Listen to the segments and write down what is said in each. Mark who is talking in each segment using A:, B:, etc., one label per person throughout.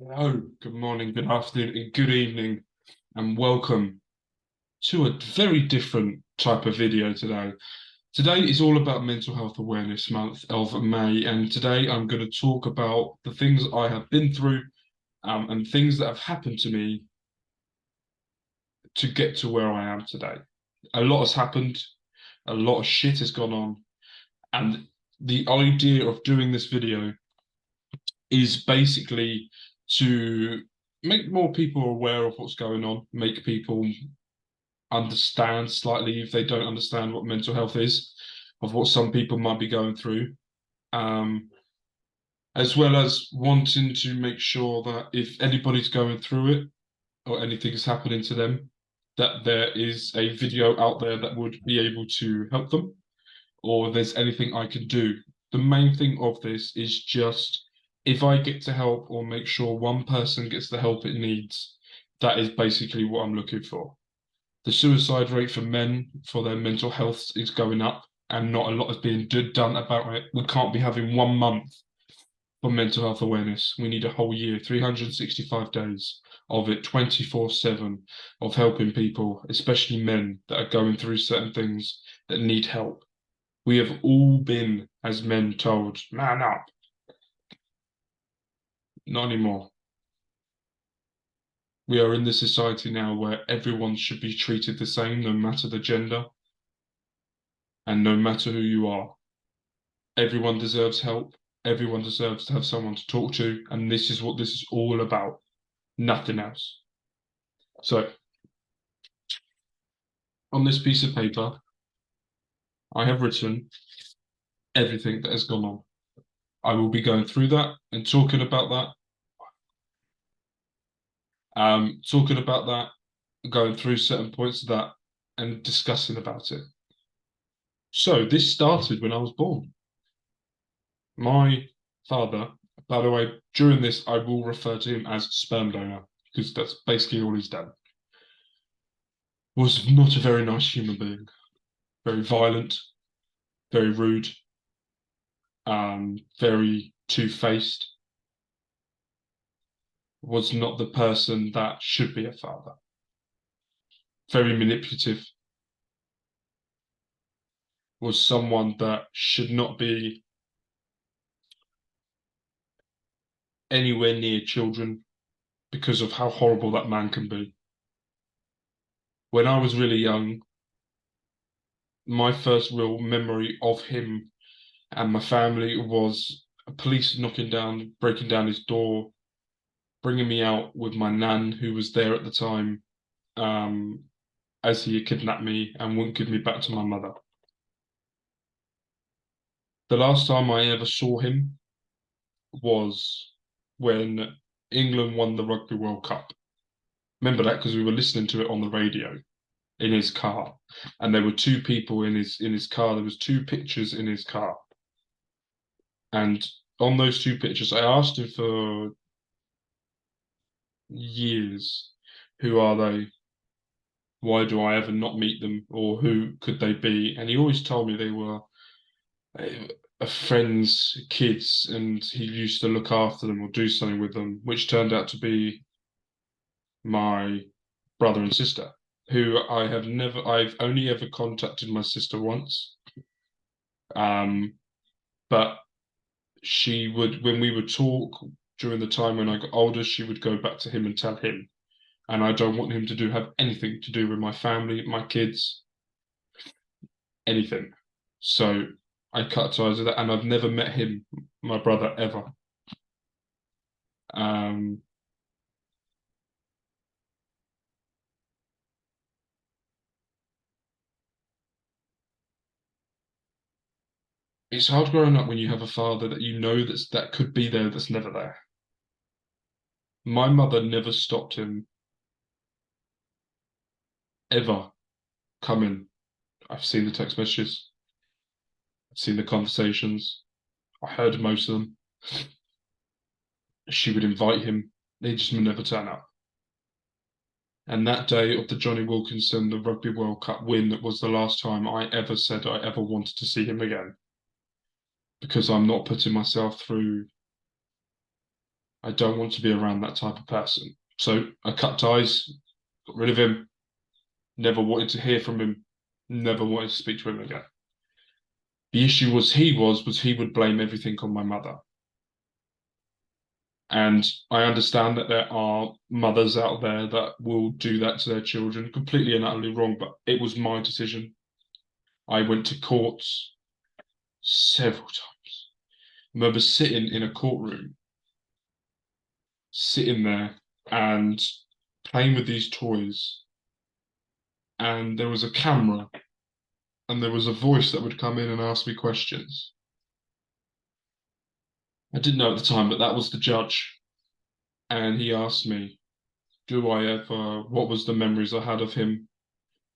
A: Hello, good morning, good afternoon, and good evening, and welcome to a very different type of video today. Today is all about Mental Health Awareness Month of May, and today I'm going to talk about the things I have been through and things that have happened to me to get to where I am today. A lot has happened, a lot of shit has gone on, and the idea of doing this video is basically to make more people aware of what's going on, make people understand slightly if they don't understand what mental health is, of what some people might be going through, um, as well as wanting to make sure that if anybody's going through it or anything is happening to them, that there is a video out there that would be able to help them, or there's anything I can do. The main thing of this is just if I get to help or make sure one person gets the help it needs, that is basically what I'm looking for. The suicide rate for men for their mental health is going up, and not a lot is being done about it. We can't be having 1 month for mental health awareness. We need a whole year, 365 days of it, 24/7, of helping people, especially men that are going through certain things that need help. We have all been, as men, told, man up. Not anymore. We are in this society now where everyone should be treated the same, no matter the gender and no matter who you are. Everyone deserves help. Everyone deserves to have someone to talk to. And this is what this is all about. Nothing else. So, on this piece of paper, I have written everything that has gone on. I will be going through that and talking about that, going through certain points of that, and discussing about it. So, this started when I was born. My father, by the way, during this, I will refer to him as sperm donor because that's basically all he's done, was not a very nice human being. Very violent, very rude, very two-faced, was not the person that should be a father. Very manipulative, was someone that should not be anywhere near children because of how horrible that man can be. When I was really young, my first real memory of him and my family was police breaking down his door, bringing me out with my nan, who was there at the time, um, as he had kidnapped me and wouldn't give me back to my mother. The last time I ever saw him was when England won the Rugby World Cup. Remember that because we were listening to it on the radio in his car, and there were two people in his car. There was two pictures in his car, and on those two pictures, I asked him for years, "Who are they? Why do I ever not meet them? Or who could they be?" And he always told me they were a friend's kids, and he used to look after them or do something with them, which turned out to be my brother and sister, who I've only ever contacted my sister once. Um, but she would, when we would talk during the time when I got older, she would go back to him and tell him. And I don't want him to have anything to do with my family, my kids, anything. So I cut ties with that, and I've never met him, my brother, ever. Um, it's hard growing up when you have a father that you know that could be there that's never there. My mother never stopped him ever coming. I've seen the text messages, I've seen the conversations, I heard most of them. She would invite him, they just would never turn up. And that day of the Johnny Wilkinson, the Rugby World Cup win, that was the last time I ever said I ever wanted to see him again. Because I'm not putting myself through, I don't want to be around that type of person. So I cut ties, got rid of him, never wanted to hear from him, never wanted to speak to him again. The issue was he would blame everything on my mother. And I understand that there are mothers out there that will do that to their children, completely and utterly wrong, but it was my decision. I went to courts several times. I remember sitting in a courtroom, sitting there and playing with these toys. And there was a camera and there was a voice that would come in and ask me questions. I didn't know at the time, but that was the judge. And he asked me, what was the memories I had of him?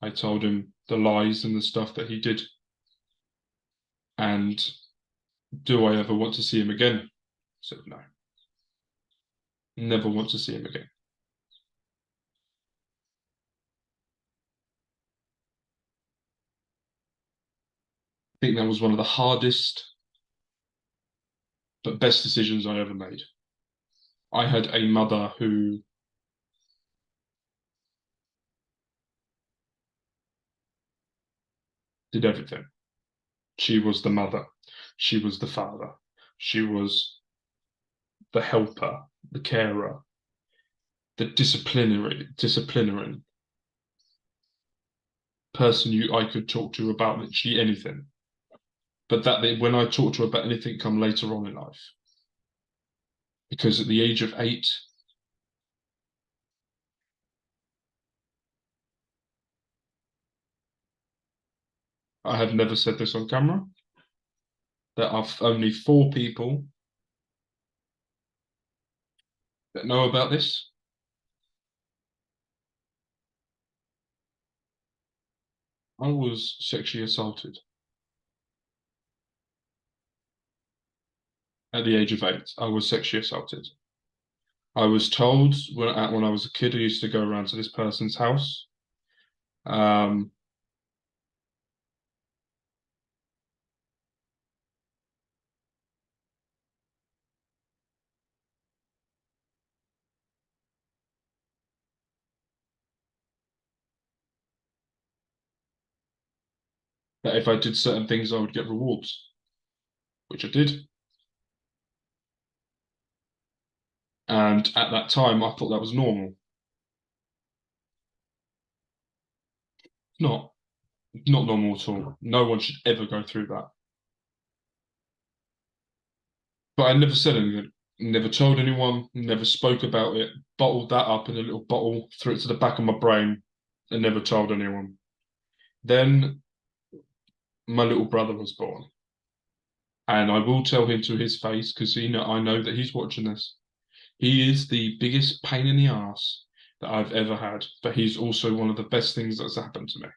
A: I told him the lies and the stuff that he did. And do I ever want to see him again? I said, no. Never want to see him again. I think that was one of the hardest but best decisions I ever made. I had a mother who did everything. She was the mother. She was the father. She was the helper, the carer, the disciplinary person I could talk to about literally anything. But when I talked to her about anything come later on in life, because at the age of 8, I have never said this on camera. There are only 4 people that know about this. I was sexually assaulted at the age of 8. I was sexually assaulted. I was told when I was a kid, I used to go around to this person's house. Um, that if I did certain things, I would get rewards, which I did. And at that time, I thought that was normal. Not, not normal at all. No one should ever go through that. But I never said anything, never told anyone, never spoke about it, bottled that up in a little bottle, threw it to the back of my brain, and never told anyone. Then my little brother was born. And I will tell him to his face because I know that he's watching this. He is the biggest pain in the ass that I've ever had, but he's also one of the best things that's happened to me.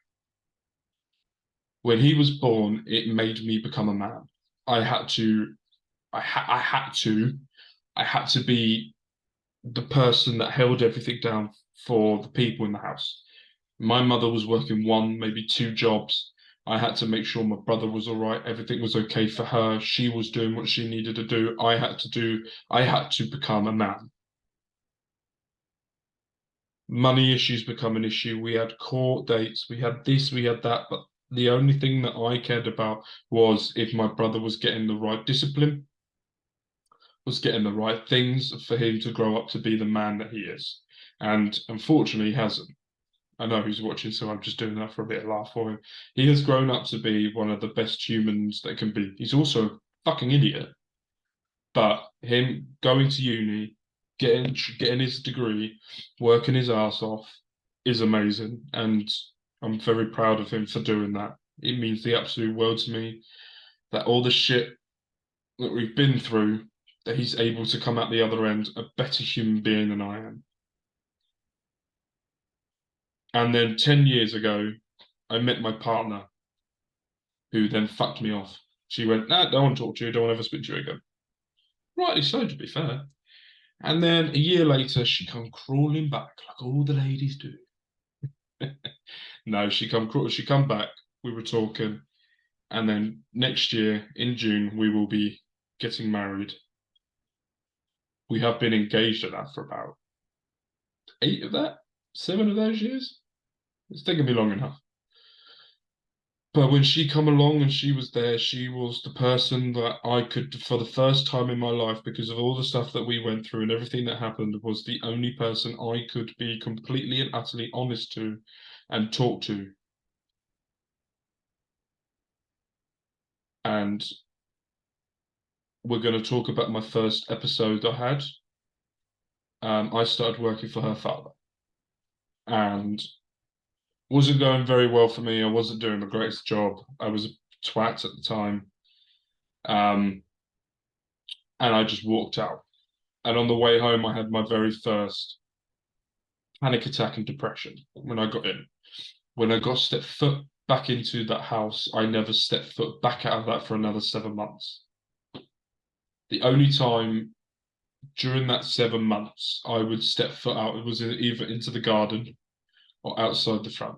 A: When he was born, it made me become a man. I had to, I had to be the person that held everything down for the people in the house. My mother was working 1, maybe 2 jobs. I had to make sure my brother was all right, everything was okay for her. She was doing what she needed to do. I had to become a man. Money issues become an issue. We had court dates, we had this, we had that, but the only thing that I cared about was if my brother was getting the right discipline, was getting the right things for him to grow up to be the man that he is. And unfortunately, he hasn't. I know he's watching, so I'm just doing that for a bit of laugh for him. He has grown up to be one of the best humans that can be. He's also a fucking idiot. But him going to uni, getting his degree, working his ass off is amazing. And I'm very proud of him for doing that. It means the absolute world to me that all the shit that we've been through, that he's able to come out the other end a better human being than I am. And then 10 years ago, I met my partner, who then fucked me off. She went, nah, don't want to talk to you, don't want to ever speak to you again. Rightly so, to be fair. And then a year later, she come crawling back, like all the ladies do. No, she come back, we were talking, and then next year, in June, we will be getting married. We have been engaged at that for about 7 of those years. It's taken me long enough. But when she come along and she was there, she was the person that I could, for the first time in my life, because of all the stuff that we went through and everything that happened, was the only person I could be completely and utterly honest to and talk to. And we're going to talk about my first episode I had. I started working for her father, and wasn't going very well for me. I wasn't doing the greatest job. I was a twat at the time. And I just walked out. And on the way home, I had my very first panic attack and depression when I got in. When I got stepped foot back into that house, I never stepped foot back out of that for another 7 months. The only time during that 7 months I would step foot out, it was either into the garden or outside the front.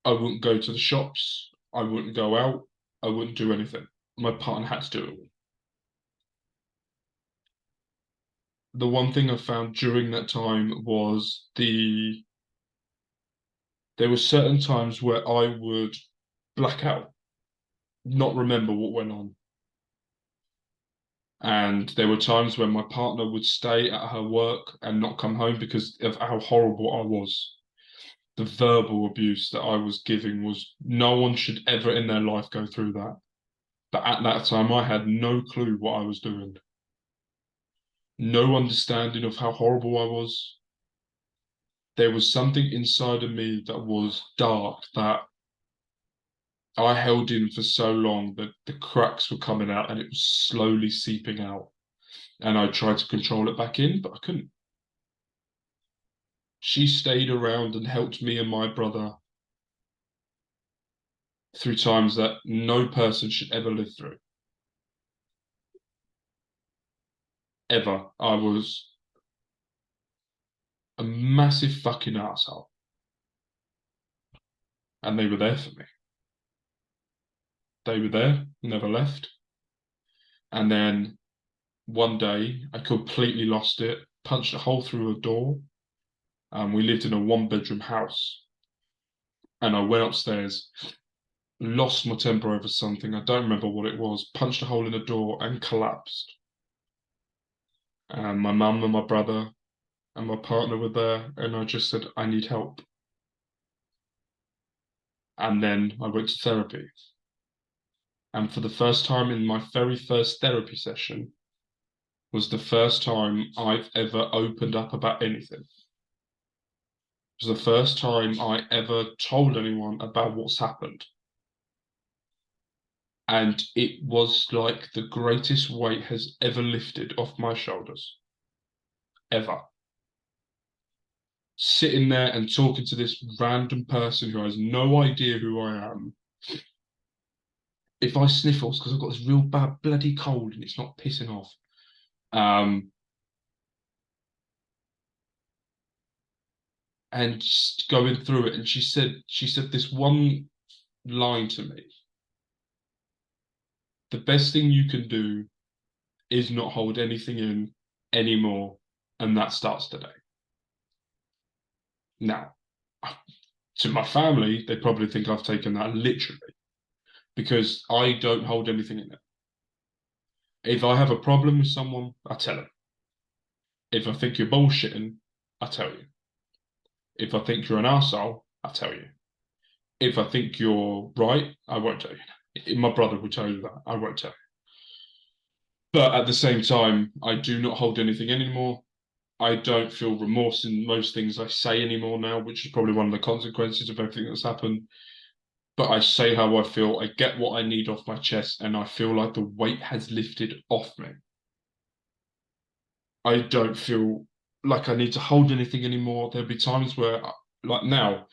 A: I wouldn't go to the shops. I wouldn't go out. I wouldn't do anything. My partner had to do it all. The one thing I found during that time was there were certain times where I would black out, not remember what went on. And there were times when my partner would stay at her work and not come home because of how horrible I was. The verbal abuse that I was giving was, no one should ever in their life go through that. But at that time, I had no clue what I was doing. No understanding of how horrible I was. There was something inside of me that was dark that I held in for so long that the cracks were coming out and it was slowly seeping out. And I tried to control it back in, but I couldn't. She stayed around and helped me and my brother through times that no person should ever live through. Ever. I was a massive fucking asshole. And they were there for me. They were there, never left. And then one day I completely lost it, punched a hole through a door. We lived in a 1-bedroom house. And I went upstairs, lost my temper over something. I don't remember what it was, punched a hole in the door and collapsed. And my mum and my brother and my partner were there, and I just said, I need help. And then I went to therapy. And for the first time in my very first therapy session was the first time I've ever opened up about anything. It was the first time I ever told anyone about what's happened. And it was like the greatest weight has ever lifted off my shoulders. Ever. Sitting there and talking to this random person who has no idea who I am. If I sniffle, it's because I've got this real bad bloody cold and it's not pissing off. And just going through it, and she said this one line to me. The best thing you can do is not hold anything in anymore, and that starts today. Now, to my family, they probably think I've taken that literally, because I don't hold anything in it. If I have a problem with someone, I tell them. If I think you're bullshitting, I tell you. If I think you're an arsehole, I tell you. If I think you're right, I won't tell you. My brother will tell you that. I won't tell you. But at the same time, I do not hold anything anymore. I don't feel remorse in most things I say anymore now, which is probably one of the consequences of everything that's happened. But I say how I feel, I get what I need off my chest, and I feel like the weight has lifted off me. I don't feel like I need to hold anything anymore. There'll be times where, like now,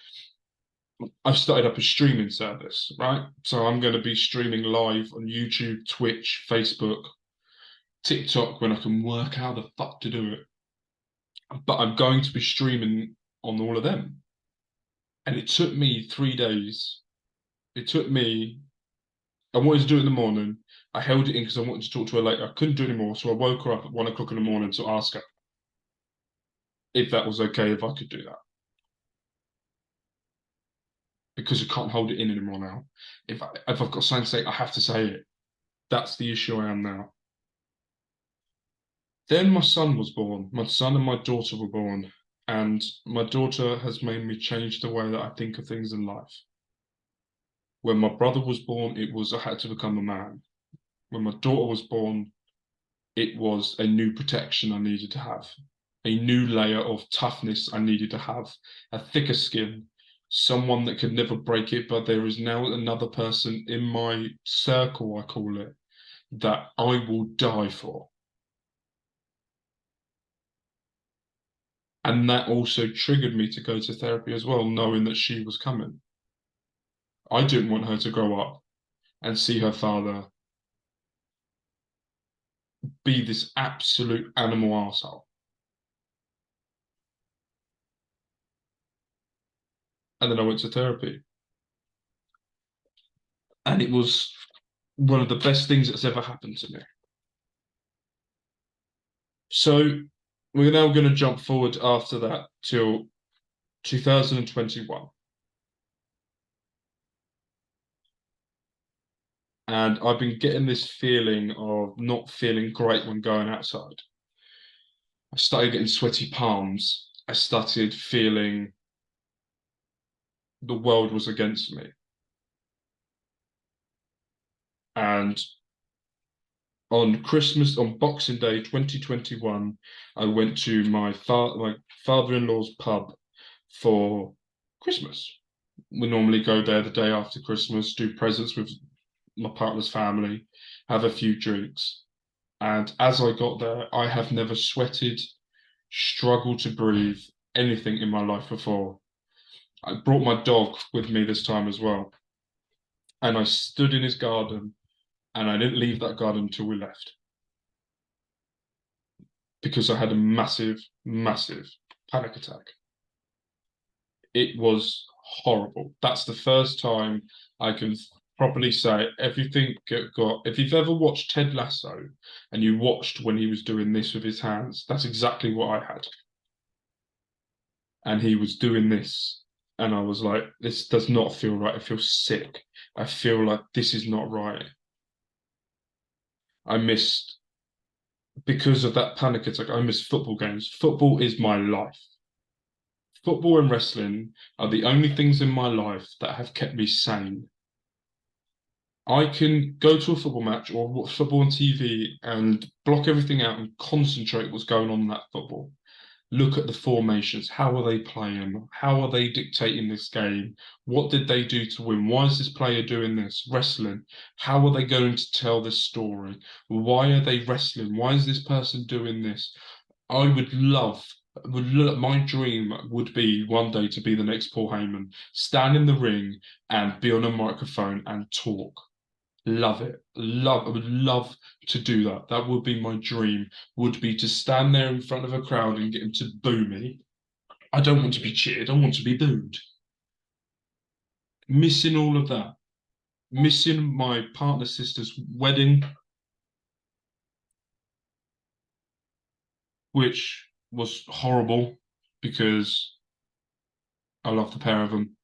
A: I've started up a streaming service, right? So I'm going to be streaming live on YouTube, Twitch, Facebook, TikTok when I can work out the fuck to do it. But I'm going to be streaming on all of them. And it took me 3 days. It took me, I wanted to do it in the morning, I held it in because I wanted to talk to her later. I couldn't do it anymore, so I woke her up at 1 o'clock in the morning to ask her if that was okay, if I could do that. Because I can't hold it in anymore now. If I've got something to say, I have to say it. That's the issue I am now. Then my son was born. My son and my daughter were born. And my daughter has made me change the way that I think of things in life. When my brother was born, it was I had to become a man. When my daughter was born, it was a new protection I needed to have, a new layer of toughness I needed to have, a thicker skin, someone that could never break it. But there is now another person in my circle, I call it, that I will die for. And that also triggered me to go to therapy as well, knowing that she was coming. I didn't want her to grow up and see her father be this absolute animal arsehole. And then I went to therapy. And it was one of the best things that's ever happened to me. So we're now going to jump forward after that till 2021. And I've been getting this feeling of not feeling great when going outside. I started getting sweaty palms. I started feeling the world was against me. And on Christmas, on Boxing Day 2021, I went to my father-in-law's pub for Christmas. We normally go there the day after Christmas, do presents with my partner's family, have a few drinks. And as I got there, I have never sweated, struggled to breathe, anything in my life before. I brought my dog with me this time as well. And I stood in his garden and I didn't leave that garden until we left. Because I had a massive, massive panic attack. It was horrible. That's the first time I can properly say everything got. If you've ever watched Ted Lasso and you watched when he was doing this with his hands, that's exactly what I had. And he was doing this, and I was like, this does not feel right. I feel sick. I feel like this is not right. I missed, because of that panic attack, I missed football games. Football is my life. Football and wrestling are the only things in my life that have kept me sane. I can go to a football match or watch football on TV and block everything out and concentrate what's going on in that football. Look at the formations. How are they playing? How are they dictating this game? What did they do to win? Why is this player doing this? Wrestling. How are they going to tell this story? Why are they wrestling? Why is this person doing this? I would love, my dream would be one day to be the next Paul Heyman, stand in the ring and be on a microphone and talk. Love it. I would love to do that. That would be my dream, would be to stand there in front of a crowd and get them to boo me. I don't want to be cheered, I want to be booed. Missing all of that. Missing my partner's sister's wedding, which was horrible because I love the pair of them.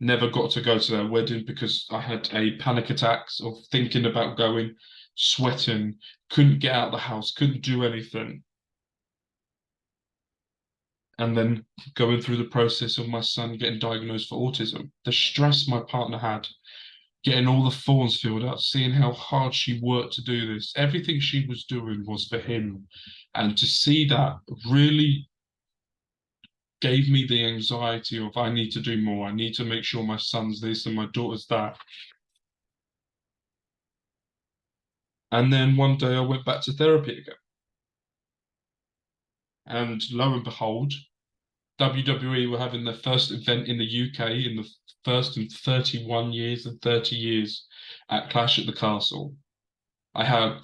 A: Never got to go to their wedding because I had a panic attacks of thinking about going, sweating, couldn't get out of the house, couldn't do anything. And then going through the process of my son getting diagnosed for autism, the stress my partner had, getting all the forms filled out, seeing how hard she worked to do this, everything she was doing was for him. And to see that really gave me the anxiety of I need to do more. I need to make sure my son's this and my daughter's that. And then one day I went back to therapy again. And lo and behold, WWE were having their first event in the UK in the first in 31 years and 30 years at Clash at the Castle. I had a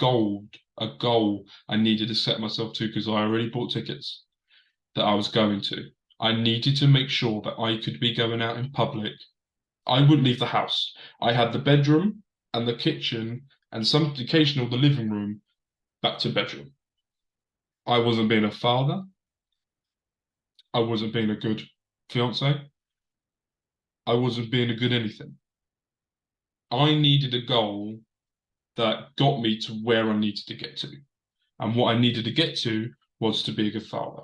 A: goal I needed to set myself to because I already bought tickets that I was going to. I needed to make sure that I could be going out in public. I wouldn't leave the house. I had the bedroom and the kitchen and some occasional the living room back to bedroom. I wasn't being a father. I wasn't being a good fiance. I wasn't being a good anything. I needed a goal that got me to where I needed to get to. And what I needed to get to was to be a good father,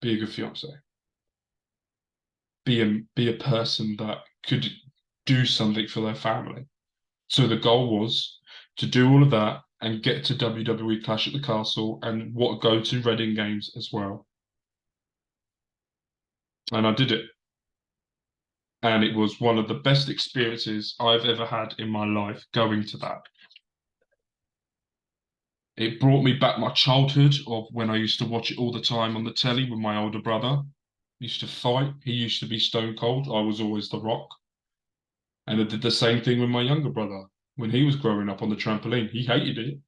A: be a good fiance, be a person that could do something for their family. So the goal was to do all of that and get to WWE Clash at the Castle and go to Reading Games as well. And I did it. And it was one of the best experiences I've ever had in my life going to that. It brought me back my childhood of when I used to watch it all the time on the telly with my older brother. He used to fight. He used to be stone cold. I was always the Rock. And I did the same thing with my younger brother when he was growing up on the trampoline. He hated it.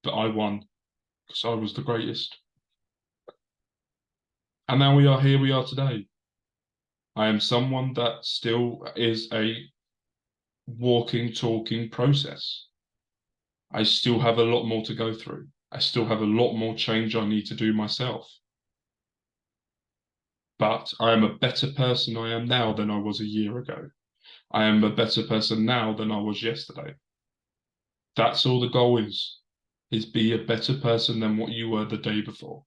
A: But I won because I was the greatest. And now here we are today. I am someone that still is a walking, talking process. I still have a lot more to go through. I still have a lot more change I need to do myself. But I am a better person I am now than I was a year ago. I am a better person now than I was yesterday. That's all the goal is be a better person than what you were the day before.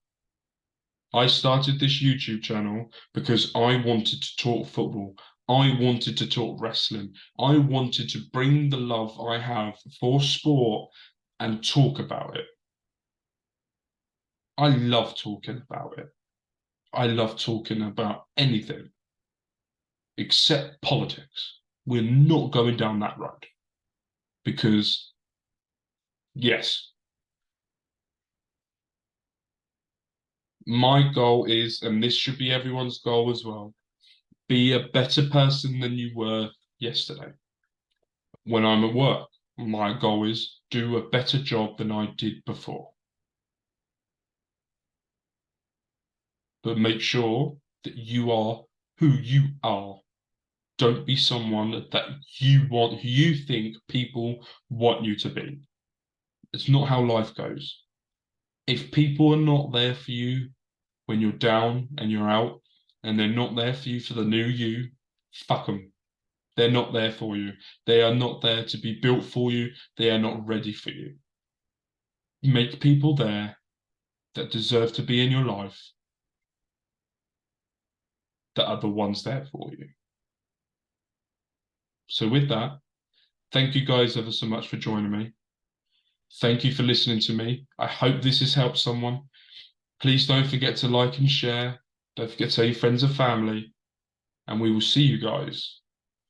A: I started this YouTube channel because I wanted to talk football. I wanted to talk wrestling. I wanted to bring the love I have for sport and talk about it. I love talking about it. I love talking about anything except politics. We're not going down that road because, yes, my goal is, and this should be everyone's goal as well, be a better person than you were yesterday. When I'm at work, my goal is do a better job than I did before. But make sure that you are who you are. Don't be someone that you think people want you to be. It's not how life goes. If people are not there for you when you're down and you're out, and they're not there for you for the new you, fuck them. They're not there for you. They are not there to be built for you. They are not ready for you. Make people there that deserve to be in your life that are the ones there for you. So with that, thank you guys ever so much for joining me. Thank you for listening to me. I hope this has helped someone. Please don't forget to like and share. Don't forget to tell your friends and family. And we will see you guys.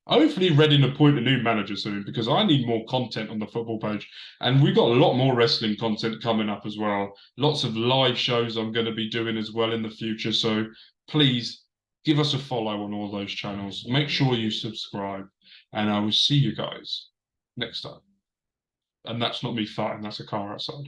A: Hopefully Reading appoint a new manager soon because I need more content on the football page. And we've got a lot more wrestling content coming up as well. Lots of live shows I'm going to be doing as well in the future. So please give us a follow on all those channels. Make sure you subscribe. And I will see you guys next time. And that's not me farting, that's a car outside.